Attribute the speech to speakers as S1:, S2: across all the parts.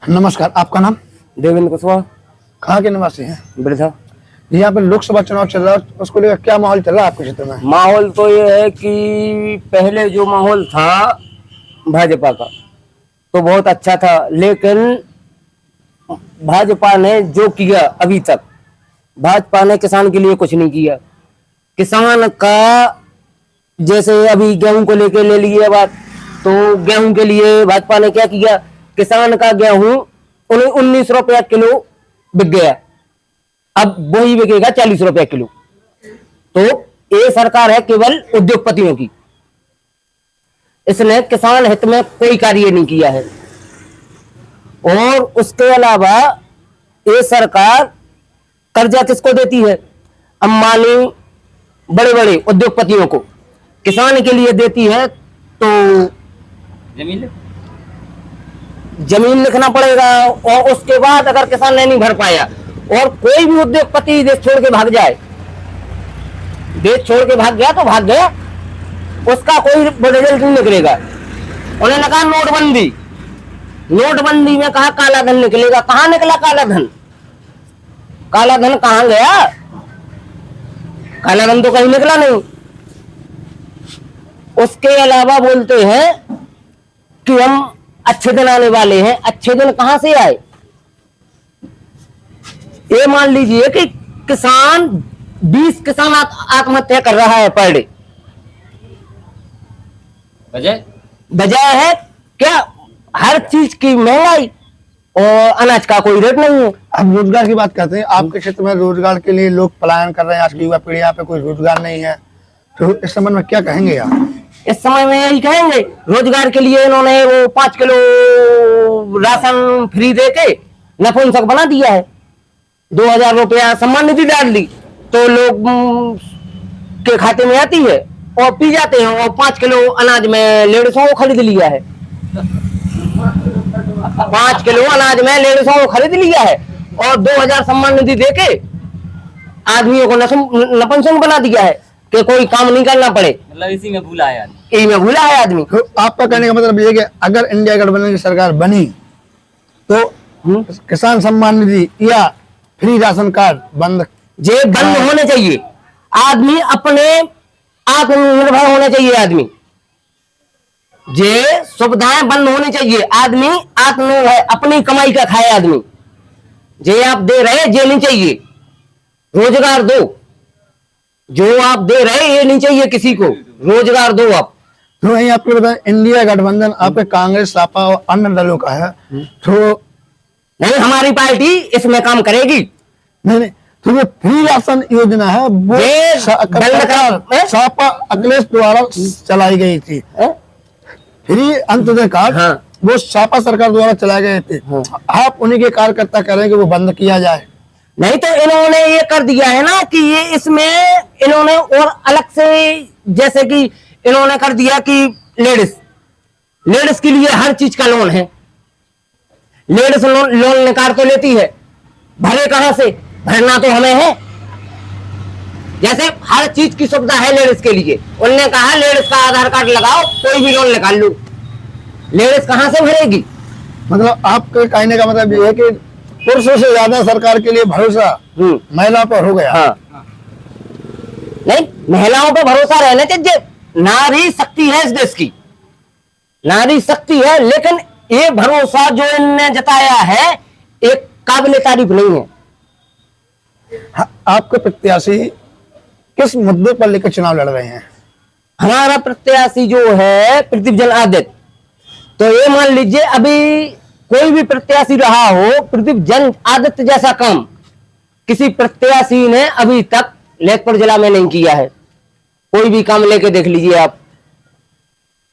S1: नमस्कार, आपका नाम?
S2: देवेंद्र कुशवाहा।
S1: कहाँ के निवासी हैं?
S2: वृद्धा।
S1: यहाँ पे लोकसभा चुनाव चल रहा है, उसको लेकर क्या माहौल चल रहा है आपके क्षेत्र में?
S2: माहौल तो ये है कि पहले जो माहौल था भाजपा का तो बहुत अच्छा था, लेकिन भाजपा ने जो किया अभी तक, भाजपा ने किसान के लिए कुछ नहीं किया। किसान का जैसे अभी गेहूं को लेके ले लिए बात, तो गेहूं के लिए भाजपा ने क्या किया, किसान का गेहूं 19 रुपया किलो बिक गया, अब वही बिकेगा 40 रुपया किलो। तो ये सरकार है केवल उद्योगपतियों की, इसने किसान हित में कोई कार्य नहीं किया है। और उसके अलावा ये सरकार कर्जा किसको देती है? अंबानी बड़े बड़े उद्योगपतियों को, किसान के लिए देती है तो जमीन लिखना पड़ेगा। और उसके बाद अगर किसान ने नहीं भर पाया और कोई भी उद्योगपति देश छोड़ के भाग जाए, देश छोड़ के भाग गया तो भाग गया, उसका कोई रिजल्ट नहीं निकलेगा। उन्होंने कहा नोटबंदी, नोटबंदी में कहा काला धन निकलेगा, कहां निकला काला धन? काला धन कहां गया? काला धन तो कहीं निकला नहीं। उसके अलावा बोलते हैं कि हम अच्छे दिन आने वाले हैं, अच्छे दिन कहां से आए? ये मान लीजिए कि किसान 20 किसान आत्महत्या कर रहा है पर डे। वजह है क्या? हर चीज की महंगाई और अनाज का कोई रेट नहीं है।
S1: अब रोजगार की बात करते हैं, आपके क्षेत्र में रोजगार के लिए लोग पलायन कर रहे हैं, आज की युवा पीढ़ी, यहाँ पे कोई रोजगार नहीं है, तो इस संबंध में क्या कहेंगे आप?
S2: इस समय में यही कहेंगे, रोजगार के लिए इन्होंने वो 5 किलो राशन फ्री देके नपुंसक बना दिया है। 2000 रुपया सम्मान निधि डाल दी तो लोग के खाते में आती है और पी जाते हैं। और 5 किलो अनाज में लेडीसों को खरीद लिया है, 5 किलो अनाज में लेडीसों को खरीद लिया है और 2000 सम्मान निधि देके आदमियों को नपुंसक बना दिया है कि कोई काम नहीं करना पड़े।
S3: मतलब इसी में भूला है आदमी,
S2: इसी में भूला है आदमी।
S1: तो आपका कहने का मतलब ये कि अगर इंडिया गठबंधन की सरकार बनी तो किसान सम्मान निधि या फ्री राशन कार्ड बंद
S2: होने चाहिए। आदमी अपने आत्मनिर्भर होने चाहिए, आदमी जे सुविधाएं बंद होनी चाहिए। आदमी आत्मनिर्भर अपनी कमाई का खाए। आदमी जे आप दे रहे जे नहीं चाहिए, रोजगार दो। जो आप दे रहे ये नहीं चाहिए किसी को, रोजगार दो आप।
S1: तो वही आपको बताएं, इंडिया गठबंधन आपके कांग्रेस, सपा और अन्य दलों का है, तो
S2: नहीं हमारी पार्टी इसमें काम करेगी।
S1: नहीं, तो ये फ्री राशन योजना है वो सपा अखिलेश द्वारा चलाई गई थी। फ्री अंत्योदय कार्ड,
S2: हाँ।
S1: वो सपा सरकार द्वारा चलाए गए थे। आप उन्हीं के कार्यकर्ता कह रहे हैं कि वो बंद किया जाए।
S2: नहीं तो इन्होंने ये कर दिया है ना कि ये इसमें इन्होंने और अलग से, जैसे कि इन्होंने कर दिया कि लेडीज के लिए हर चीज का लोन है। लेडीज लोन निकाल तो लेती है, भरे कहां से? भरना तो हमें है। जैसे हर चीज की सुविधा है लेडीज के लिए, उन्होंने कहा लेडीज का आधार कार्ड लगाओ, कोई भी लोन निकाल लो। लेडीज कहां से भरेगी?
S1: मतलब आपके कहने का मतलब ये है कि पुरुषों से ज्यादा सरकार के लिए भरोसा महिला पर हो गया।
S2: हाँ। नहीं, महिलाओं पर भरोसा रहना चाहिए। नारी शक्ति है इस देश की, नारी शक्ति है, लेकिन ये भरोसा जो इनने जताया है एक काबिले तारीफ नहीं है।
S1: आपके प्रत्याशी किस मुद्दे पर लेकर चुनाव लड़ रहे हैं?
S2: हमारा प्रत्याशी जो है पृथ्वीजन आदित्य, तो ये मान लीजिए अभी कोई भी प्रत्याशी रहा हो, पृथ्वीजन आदित्य जैसा काम किसी प्रत्याशी ने अभी तक लेखपुर जिला में नहीं किया है। कोई भी काम लेके देख लीजिए आप।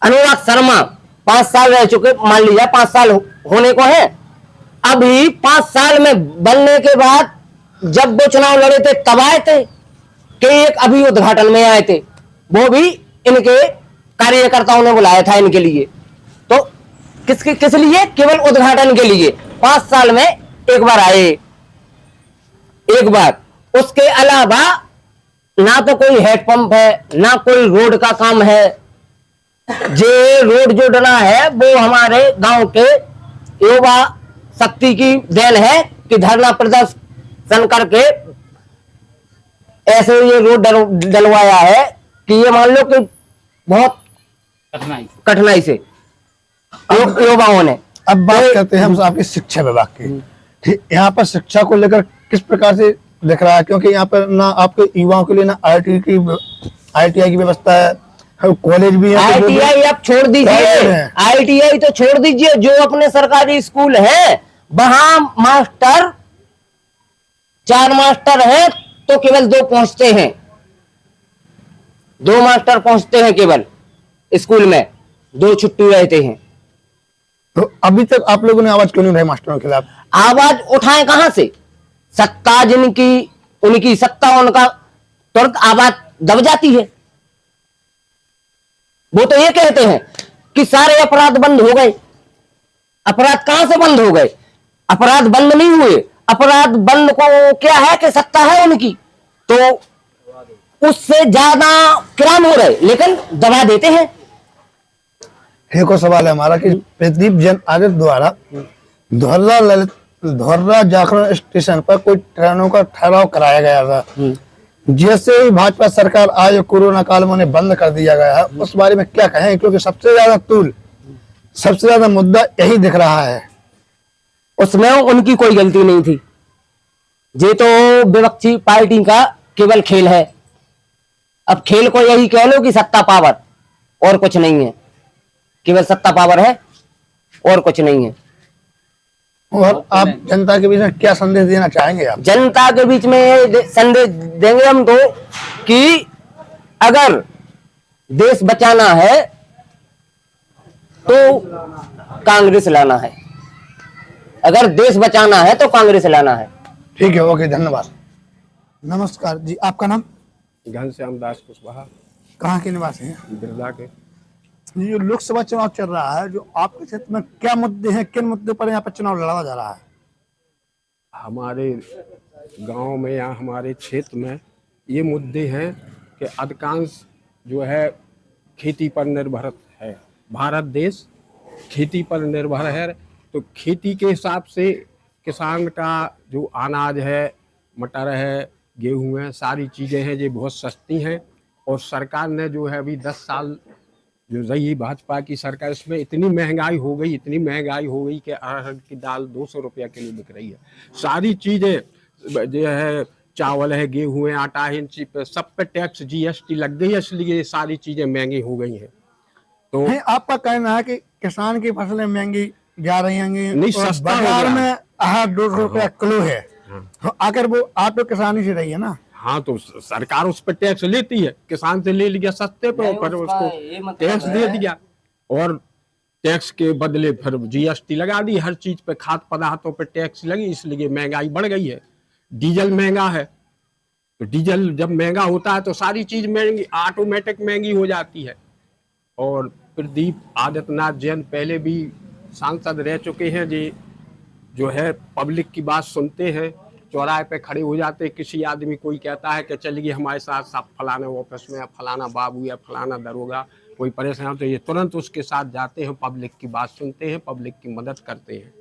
S2: अनुराग शर्मा 5 साल रह चुके, मान लीजिए 5 साल होने को है। अभी 5 साल में बनने के बाद जब वो चुनाव लड़े थे तब आए थे कि एक अभी उद्घाटन में आए थे, वो भी इनके कार्यकर्ताओं ने बुलाया था इनके लिए। तो किस लिए? केवल उद्घाटन के लिए 5 साल में एक बार आए, एक बार। उसके अलावा ना तो कोई हेडपंप है, ना कोई रोड का काम है। जे रोड जो डला है वो हमारे गांव के युवा शक्ति की देन है कि धरना प्रदर्शन करके ऐसे ये रोड डलवाया है कि ये मान लो कि बहुत कठिनाई से युवाओं ने।
S1: अब बात करते हैं हम आपकी शिक्षा विभाग की। ठीक, यहाँ पर शिक्षा को लेकर किस प्रकार से दिख रहा है, क्योंकि यहाँ पर ना आपके युवाओं के लिए ना ITI की व्यवस्था है, कॉलेज भी है।
S2: ITI आप छोड़ दीजिए, ITI तो छोड़ दीजिए, जो अपने सरकारी स्कूल है वहां मास्टर 4 मास्टर हैं तो केवल 2 पहुंचते हैं, 2 मास्टर पहुंचते हैं केवल स्कूल में, 2 छुट्टी रहते हैं।
S1: तो अभी तक आप लोगों ने आवाज क्यों नहीं उठाई मास्टरों के खिलाफ?
S2: आवाज उठाएं कहां से? सत्ता जिनकी, उनकी सत्ता, उनका तुरंत आवाज दब जाती है। वो तो ये कहते हैं कि सारे अपराध बंद हो गए। अपराध कहां से बंद हो गए? अपराध बंद नहीं हुए। अपराध बंद को क्या है कि सत्ता है उनकी, तो उससे ज्यादा क्राइम हो रहे, लेकिन दबा देते हैं।
S1: एक और सवाल है हमारा कि प्रदीप जन आदित्य द्वारा धोर्रा जाखरण स्टेशन पर कोई ट्रेनों का ठहराव कराया गया था, जैसे ही भाजपा सरकार आए कोरोना काल में उन्हें बंद कर दिया गया है, उस बारे में क्या कहें? क्योंकि सबसे ज्यादा मुद्दा यही दिख रहा है।
S2: उसमें उनकी कोई गलती नहीं थी, ये तो विपक्षी पार्टी का केवल खेल है। अब खेल को यही कह लो कि सत्ता पावर, और कुछ नहीं है, केवल सत्ता पावर है और कुछ नहीं है।
S1: और आप जनता के बीच में क्या संदेश देना चाहेंगे? आप
S2: जनता के बीच में संदेश देंगे हम तो कि अगर देश बचाना है तो कांग्रेस लाना है, अगर देश बचाना है तो कांग्रेस लाना है।
S1: ठीक है, ओके, धन्यवाद। नमस्कार जी, आपका नाम?
S3: घनश्याम दास कुशवाहा।
S1: कहाँ के निवासी हैं?
S3: बिरला के।
S1: ये लोकसभा चुनाव चल रहा है, जो आपके क्षेत्र में क्या मुद्दे हैं, किन मुद्दे पर यहाँ पर चुनाव लड़ा जा रहा है?
S3: हमारे गांव में या हमारे क्षेत्र में ये मुद्दे हैं कि अधिकांश जो है खेती पर निर्भर है। भारत देश खेती पर निर्भर है, तो खेती के हिसाब से किसान का जो अनाज है, मटर है, गेहूं है, सारी चीज़ें हैं, ये बहुत सस्ती हैं। और सरकार ने जो है अभी 10 साल जो रही भाजपा की सरकार, इसमें इतनी महंगाई हो गई कि अरहर की दाल 200 रुपया किलो बिक रही है। सारी चीज़ें जो है, चावल है, गेहूं है, आटा है, इन चीज पे सब पे टैक्स GST लग गई है, इसलिए ये सारी चीज़ें महंगी हो गई हैं। तो
S1: नहीं, आपका कहना है कि किसान की फसलें महंगी जा रही होंगी,
S3: नहीं, सस्ता हो
S1: बाजार
S3: गया।
S1: में 200 रुपया किलो है, तो आकर वो आप तो किसानी से रही है ना?
S3: हाँ, तो सरकार उस पर टैक्स लेती है, किसान से ले लिया सस्ते पे, पर उसको टैक्स दे दिया, और टैक्स के बदले फिर GST लगा दी हर चीज पे, खाद्य पदार्थों पे टैक्स लगी, इसलिए महंगाई बढ़ गई है। डीजल महंगा है, तो डीजल जब महंगा होता है तो सारी चीज महंगी, ऑटोमेटिक महंगी हो जाती है। और प्रदीप आदित्यनाथ जैन पहले भी सांसद रह चुके हैं, जो है पब्लिक की बात सुनते हैं, चौराहे पे खड़े हो जाते हैं, किसी आदमी कोई कहता है कि चलिए हमारे साथ सब फलाने ऑफिस में, फलाना बाबू या फलाना दरोगा कोई परेशान तो ये तुरंत उसके साथ जाते हैं, पब्लिक की बात सुनते हैं, पब्लिक की मदद करते हैं।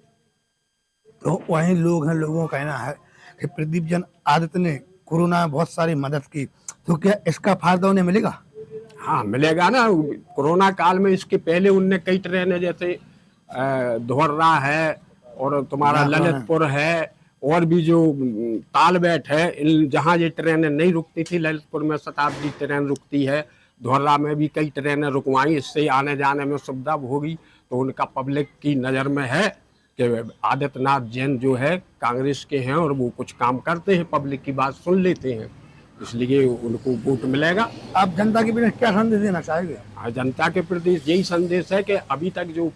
S1: तो वही लोग हैं, लोगों का कहना है कि प्रदीप जन आदित्य ने कोरोना में बहुत सारी मदद की, तो क्या इसका फायदा उन्हें मिलेगा?
S3: हाँ, मिलेगा ना। कोरोना काल में इसके पहले उनने कई ट्रेनें, जैसे धोर्रा है और तुम्हारा ललितपुर है, और भी जो तालबेट है, इन जहाँ ये ट्रेनें नहीं रुकती थी, ललितपुर में शताब्दी ट्रेन रुकती है, धोर्रा में भी कई ट्रेनें रुकवाई, इससे आने जाने में सुविधा होगी। तो उनका पब्लिक की नज़र में है कि आदित्यनाथ जैन जो है कांग्रेस के हैं और वो कुछ काम करते हैं, पब्लिक की बात सुन लेते हैं, इसलिए उनको वोट मिलेगा।
S1: आप जनता के बीच क्या संदेश देना चाहेंगे?
S3: हाँ, जनता के प्रति यही संदेश है कि अभी तक जो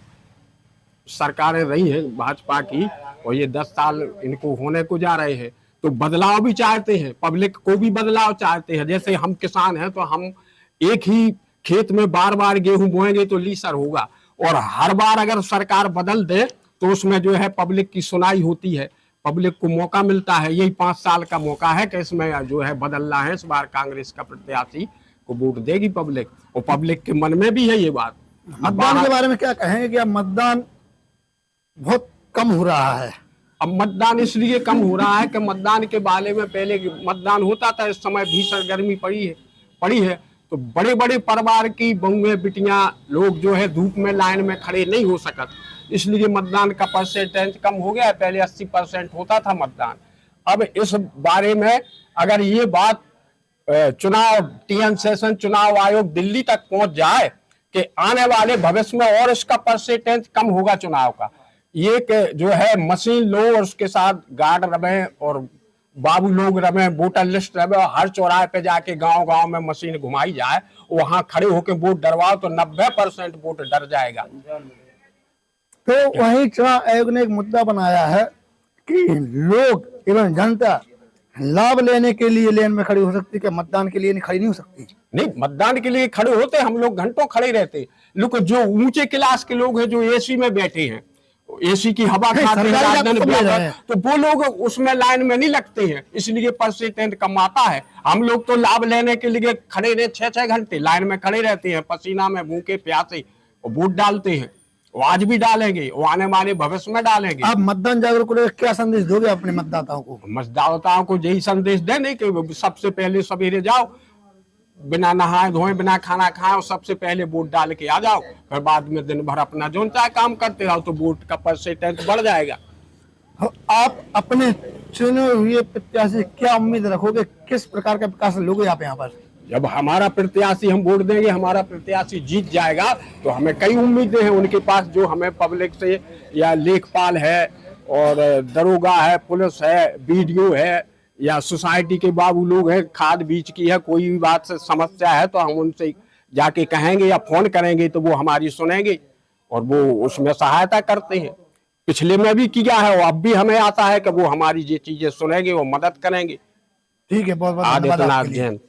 S3: सरकारें रही हैं भाजपा की, और ये 10 साल इनको होने को जा रहे हैं, तो बदलाव भी चाहते हैं, पब्लिक को भी बदलाव चाहते हैं। जैसे हम किसान हैं तो हम एक ही खेत में बार बार गेहूं बोएंगे तो लीसर होगा, और हर बार अगर सरकार बदल दे तो उसमें जो है पब्लिक की सुनाई होती है, पब्लिक को मौका मिलता है। यही 5 साल का मौका है कि इसमें जो है बदलना है। इस बार कांग्रेस का प्रत्याशी को वोट देगी पब्लिक, और पब्लिक के मन में भी है ये बात।
S1: मतदान के बारे में क्या कहेंगे कि अब मतदान बहुत कम हो रहा है?
S3: अब मतदान इसलिए कम हो रहा है कि मतदान के बारे में पहले मतदान होता था, इस समय भीषण गर्मी पड़ी है तो बड़े बड़े परिवार की बहुएं बिटियां लोग जो है धूप में लाइन में खड़े नहीं हो सकत, इसलिए मतदान का परसेंटेज कम हो गया है। पहले 80% होता था मतदान। अब इस बारे में अगर ये बात चुनाव टीएन सेशन चुनाव आयोग दिल्ली तक पहुंच जाए कि आने वाले भविष्य में और इसका परसेंटेज कम होगा चुनाव का, ये कि जो है मशीन लो और उसके साथ गार्ड रहे और बाबू लोग रहे, वोटर लिस्ट रहे और हर चौराहे पे जाके गांव गांव में मशीन घुमाई जाए, वहां खड़े होकर वोट डरवाओ तो 90% वोट डर जाएगा।
S1: तो वही चुनाव आयोग ने एक मुद्दा बनाया है कि लोग एवं जनता लाभ लेने के लिए लेन में खड़ी हो सकती है, मतदान के लिए खड़ी नहीं हो सकती।
S3: नहीं, मतदान के लिए खड़े होते, हम लोग घंटों खड़े रहते, लेकिन जो ऊंचे क्लास के लोग हैं जो एसी में बैठे हैं, एसी की हवा खाते हैं, तो वो लोग उसमें लाइन में नहीं लगते हैं, इसलिए परसेंटेज कम आता है। हम लोग तो लाभ लेने के लिए खड़े रहे 6-6 घंटे लाइन में खड़े रहते हैं, पसीना में भूखे प्यासे, और वोट डालते हैं। वो आज भी डालेंगे, वो आने वाले भविष्य में डालेंगे।
S1: आप मतदान जागरूक को क्या संदेश दोगे अपने मतदाताओं को?
S3: मतदाताओं को यही संदेश देने कि सबसे पहले सवेरे जाओ, बिना नहाए धोए बिना खाना खाए और सबसे पहले वोट डाल के आ जाओ, फिर बाद में दिन भर अपना जो चाहे काम करते रहो तो वोट का परसेंटेज बढ़ जाएगा।
S1: आप अपने चुने हुए प्रत्याशी से क्या उम्मीद रखोगे, किस प्रकार का विकास लोगे आप यहाँ पर?
S3: जब हमारा प्रत्याशी हम वोट देंगे, हमारा प्रत्याशी जीत जाएगा तो हमें कई उम्मीदें हैं उनके पास, जो हमें पब्लिक से या लेखपाल है और दरोगा है, पुलिस है, बीडीओ है या सोसाइटी के बाबू लोग हैं, खाद बीज की है, कोई भी बात से समस्या है तो हम उनसे जाके कहेंगे या फोन करेंगे तो वो हमारी सुनेंगे और वो उसमें सहायता करते हैं। पिछले में भी किया है और अब भी हमें आता है कि वो हमारी ये चीजें सुनेंगे, वो मदद करेंगे।
S1: ठीक है, बहुत बहुत
S3: आदित्यनाथ
S1: धन्यवाद।
S3: जैन।